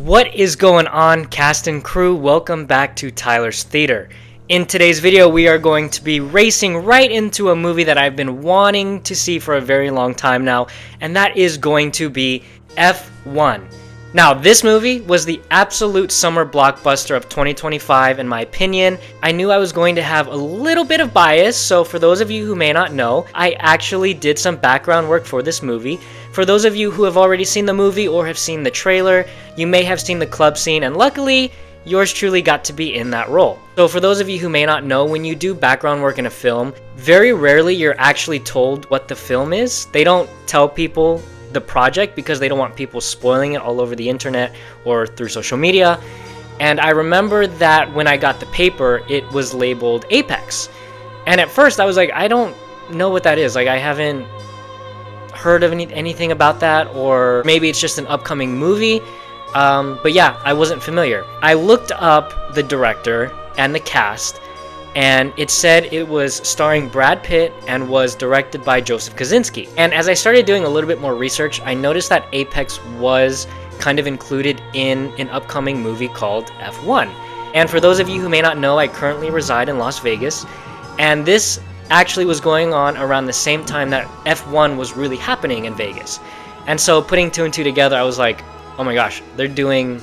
What is going on, cast and crew? Welcome back to Tyler's Theater. In today's video, we are going to be racing right into a movie that I've been wanting to see for a very long time now, and that is going to be F1. Now, this movie was the absolute summer blockbuster of 2025 in my opinion. I knew I was going to have a little bit of bias, so for those of you who may not know, I actually did some background work for this movie. For those of you who have already seen the movie or have seen the trailer, you may have seen the club scene, and luckily, yours truly got to be in that role. So for those of you who may not know, when you do background work in a film, very rarely you're actually told what the film is. They don't tell people the project because they don't want people spoiling it all over the internet or through social media. And I remember that when I got the paper, it was labeled Apex. And at first I was like, I don't know what that is. Like, I haven't heard of anything about that, or maybe it's just an upcoming movie. But yeah, I wasn't familiar. I looked up the director and the cast, and it said it was starring Brad Pitt and was directed by Joseph Kosinski. And as I started doing a little bit more research, I noticed that Apex was kind of included in an upcoming movie called F1. And for those of you who may not know, I currently reside in Las Vegas, and this actually was going on around the same time that F1 was really happening in Vegas. And so putting two and two together, I was like, oh my gosh, they're doing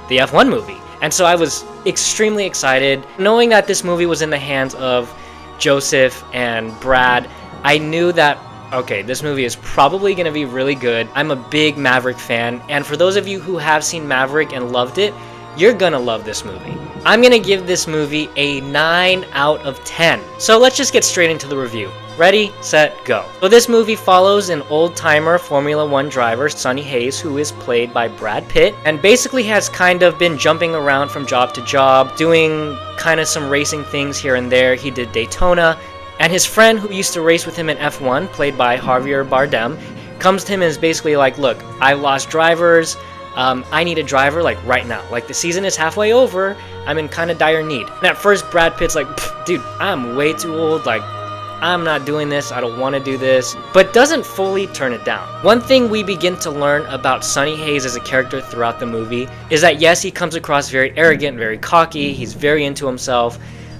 the F1 movie. And so I was extremely excited. Knowing that this movie was in the hands of Joseph and Brad, I knew that, okay, this movie is probably going to be really good. I'm a big Maverick fan, and for those of you who have seen Maverick and loved it, you're gonna love this movie. I'm gonna give this movie a 9 out of 10. So let's just get straight into the review. Ready, set, go. So this movie follows an old-timer Formula 1 driver, Sonny Hayes, who is played by Brad Pitt, and basically has kind of been jumping around from job to job, doing kind of some racing things here and there. He did Daytona, and his friend who used to race with him in F1, played by Javier Bardem, comes to him and is basically like, look, I've lost drivers, I need a driver like right now. Like, the season is halfway over, I'm in kind of dire need. And at first Brad Pitt's like, dude, I'm way too old, like, I'm not doing this, I don't want to do this, but doesn't fully turn it down. One thing we begin to learn about Sonny Hayes as a character throughout the movie is that yes, he comes across very arrogant, very cocky, he's very into himself,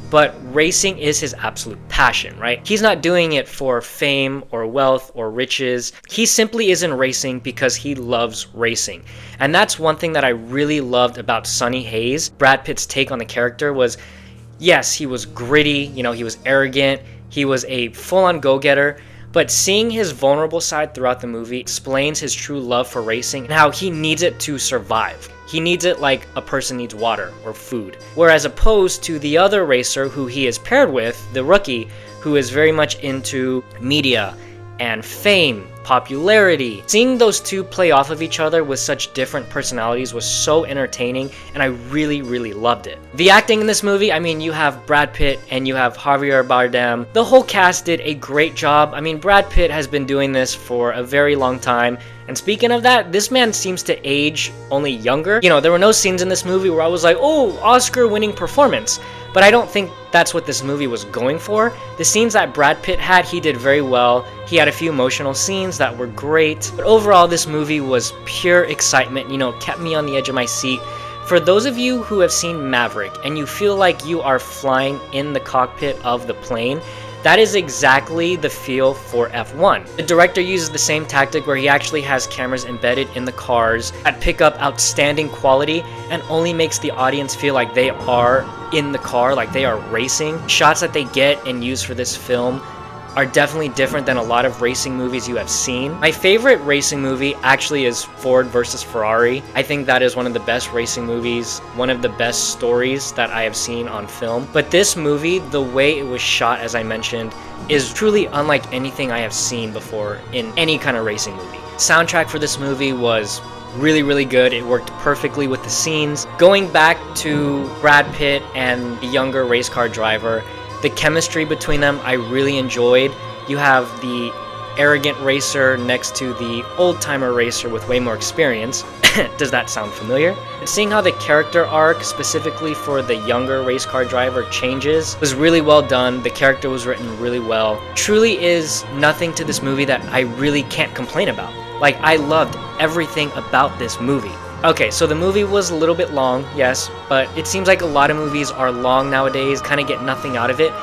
but racing is his absolute passion, right? He's not doing it for fame or wealth or riches. He simply isn't racing because he loves racing. And that's one thing that I really loved about Sonny Hayes. Brad Pitt's take on the character was, yes, he was gritty, you know, he was arrogant, he was a full-on go-getter, but seeing his vulnerable side throughout the movie explains his true love for racing and how he needs it to survive. He needs it like a person needs water or food. Whereas opposed to the other racer who he is paired with, the rookie, who is very much into media and fame, popularity. Seeing those two play off of each other with such different personalities was so entertaining, and I really, really loved it. The acting in this movie, I mean, you have Brad Pitt and you have Javier Bardem. The whole cast did a great job. I mean, Brad Pitt has been doing this for a very long time, and speaking of that, this man seems to age only younger. You know, there were no scenes in this movie where I was like, oh, Oscar-winning performance. But I don't think that's what this movie was going for. The scenes that Brad Pitt had, he did very well. He had a few emotional scenes that were great. But overall, this movie was pure excitement, you know, kept me on the edge of my seat. For those of you who have seen Maverick and you feel like you are flying in the cockpit of the plane, that is exactly the feel for F1. The director uses the same tactic where he actually has cameras embedded in the cars that pick up outstanding quality and only makes the audience feel like they are in the car, like they are racing. Shots that they get and use for this film are definitely different than a lot of racing movies you have seen. My favorite racing movie actually is Ford versus Ferrari. I think that is one of the best racing movies, one of the best stories that I have seen on film. But this movie, the way it was shot, as I mentioned, is truly unlike anything I have seen before in any kind of racing movie. Soundtrack for this movie was really, really good. It worked perfectly with the scenes. Going back to Brad Pitt and the younger race car driver, the chemistry between them I really enjoyed. You have the arrogant racer next to the old-timer racer with way more experience. Does that sound familiar? Seeing how the character arc, specifically for the younger race car driver, changes was really well done. The character was written really well. Truly is nothing to this movie that I really can't complain about. Like, I loved everything about this movie. Okay, so the movie was a little bit long, yes, but it seems like a lot of movies are long nowadays, kind of get nothing out of it.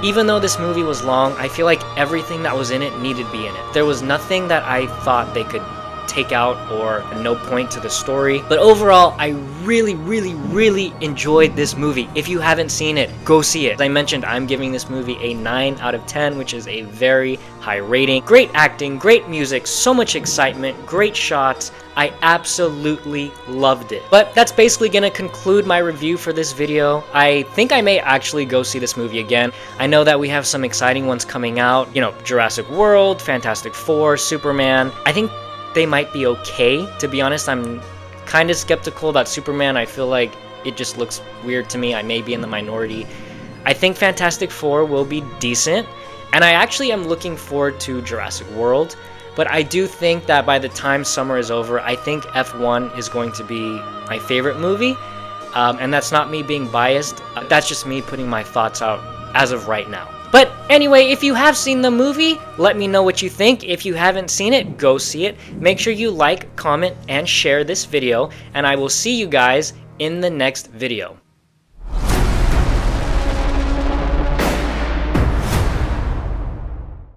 Even though this movie was long, I feel like everything that was in it needed to be in it. There was nothing that I thought they could take out or no point to the story. But overall, I really enjoyed this movie. If you haven't seen it, go see it. As I mentioned, I'm giving this movie a 9 out of 10, which is a very high rating. Great acting, great music, so much excitement, great shots. I absolutely loved it. But that's basically gonna conclude my review for this video. I think I may actually go see this movie again. I know that we have some exciting ones coming out. You know, Jurassic World, Fantastic Four, Superman. I think they might be okay. To be honest, I'm kind of skeptical about Superman. I feel like it just looks weird to me. I may be in the minority. I think Fantastic Four will be decent, and I actually am looking forward to Jurassic World. But I do think that by the time summer is over, I think F1 is going to be my favorite movie. And that's not me being biased. That's just me putting my thoughts out as of right now. But anyway, if you have seen the movie, let me know what you think. If you haven't seen it, go see it. Make sure you like, comment, and share this video. And I will see you guys in the next video.